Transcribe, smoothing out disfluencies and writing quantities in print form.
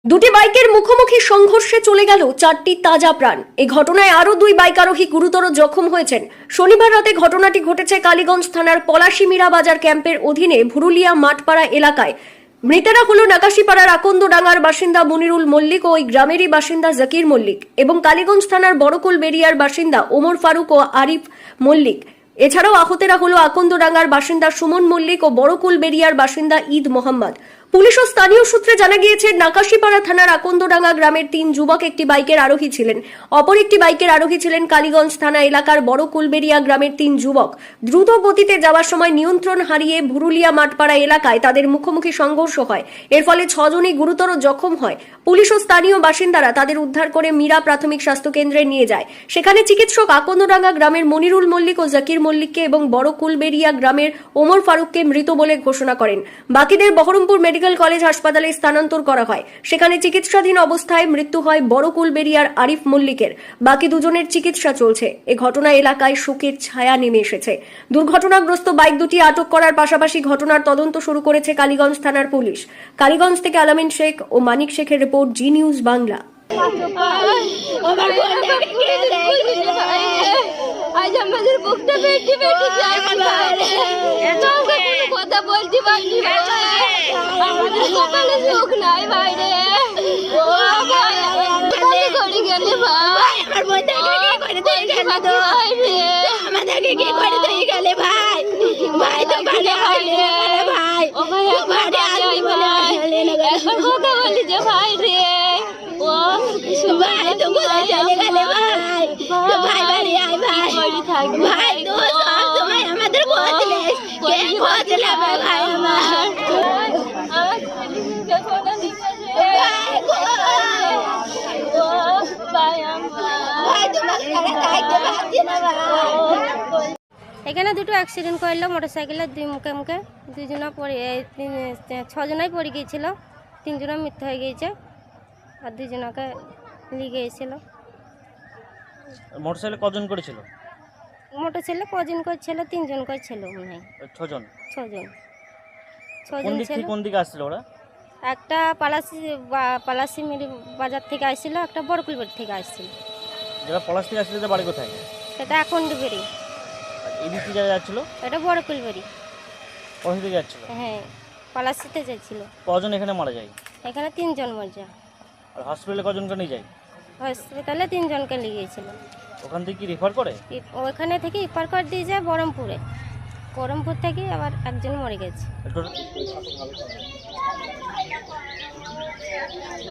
দুটি বাইকের মুখোমুখি সংঘর্ষে চলে গেল 4টি তাজা প্রাণ। এই ঘটনায় আরো 2 বাইক আরোহী গুরুতর জখম হয়েছেন। শনিবার রাতে ঘটনাটি ঘটেছে কালীগঞ্জ থানার পলাশীমিরা বাজার ক্যাম্পের অধীনে ভুরুলিয়া মাঠপাড়া এলাকায়। মৃতেরা হলো নাকাশিপাড়ার আকন্দডাঙ্গার বাসিন্দা মনিরুল মল্লিক ও ওই গ্রামেরই বাসিন্দা জাকির মল্লিক এবং কালীগঞ্জ থানার বড়কুল বেরিয়ার বাসিন্দা ওমর ফারুক ও আরিফ মল্লিক। এছাড়াও আহতেরা হলো আকন্দডাঙ্গার বাসিন্দা সুমন মল্লিক ও বড়কুল বেরিয়ার বাসিন্দা ঈদ মোহাম্মদ। পুলিশ ও স্থানীয় সূত্রে জানা গিয়েছে, নাকাশিপাড়া থানার আকন্দডাঙ্গা গ্রামের 3 যুবক একটি বাইকের আরোহী ছিলেন। অপর একটি বাইকের আরোহী ছিলেন কালীগঞ্জ থানা এলাকার বড়কুলবেরিয়া গ্রামের 3 যুবক। দ্রুত গতিতে যাওয়ার সময় নিয়ন্ত্রণ হারিয়ে ভুরুলিয়া মাঠপাড়া এলাকায় তাদের মুখোমুখি সংঘর্ষ হয়। এর ফলে 6 জনই গুরুতর জখম হয়। পুলিশ ও স্থানীয় বাসিন্দারা তাদের উদ্ধার করে মীরা প্রাথমিক স্বাস্থ্য কেন্দ্রে নিয়ে যায়। সেখানে চিকিৎসক আকন্দডাঙ্গা গ্রামের মনিরুল মল্লিক ও জাকির মল্লিককে এবং বড়কুলবেরিয়া গ্রামের ওমর ফারুককে মৃত বলে ঘোষণা করেন। বাকিদের বহরমপুর মেডিকেল কলেজ হাসপাতালে স্থানান্তর করা হয়। সেখানে চিকিৎসাধীন অবস্থায় মৃত্যু হয় বড়কুলবেরিয়ার আরিফ মল্লিকের। বাকি দুজনের চিকিৎসা চলছে। এ ঘটনা এলাকায় শোকের ছায়া নেমে এসেছে। দুর্ঘটনাগ্রস্ত বাইক দুটি আটক করার পাশাপাশি ঘটনার তদন্ত শুরু করেছে কালীগঞ্জ থানার পুলিশ। কালীগঞ্জ থেকে আলামিন শেখ ও মানিক শেখের রিপোর্ট, জি নিউজ বাংলা। আজ আমাদের বুকটা বেটি বেটি যায় কথা বলতে পারছি আমাদের কপালে সুখ নাই বাইরে করে গেলে ভাই আমাদেরকে কি করে দিয়ে গেলে ভাই ভাই তো ভালো হইলে ভাই ও ভাই এখন কথা বলি যে ভাই রে ও ভাই তো কোথায় চলে গেলে ভাই তো ভাই বাড়ি আয় ভাই ভাই তো সব সময় আমাদের খোঁজলে কে খোঁজলে ভাই আমার এখানে দুটো অ্যাক্সিডেন্ট করলো মোটরসাইকেলের, 2 মুখে মুখে 2 জনা পড়ে 6 জনাই পড়ে গিয়েছিল। 3 জনের মৃত্যু হয়ে গিয়েছে আর 2 জনাকে নিয়ে গিয়েছিল। মোটরসাইকেলে কজন করেছিল? মোটরসাইকেলে কজন করছিল? 3 জন করছিল মনে হয়। 6 জন। 6 জন ছিল। কোন দিকে আসছিল ওরা? একটা পলাশী বাজার থেকে আসছিল, একটা বড়কুলবাড়ি থেকে আসছিল। যারা পলাশ থেকে আসছিল তাদের বাড়ি কোথায়? সেটা আকন্দবেড়ি। এই দিকে যারা যাচ্ছিল এটা বড়কুলবাড়ি। পলাশ থেকে যাচ্ছিল? হ্যাঁ, পলাশীতে যাচ্ছিল। কজন এখানে মারা যায়? এখানে 3 জন মারা যায়। আর হসপিটালে কজনকে নিয়ে যায়? হসপিটালে 3 জনকে নিয়ে গিয়েছিল। ওখান থেকে কি রেফার করে? ওখানে থেকে ইপার করে দিয়ে যায় বহরমপুরে। বহরমপুর থেকে আবার একজন মরে গেছে।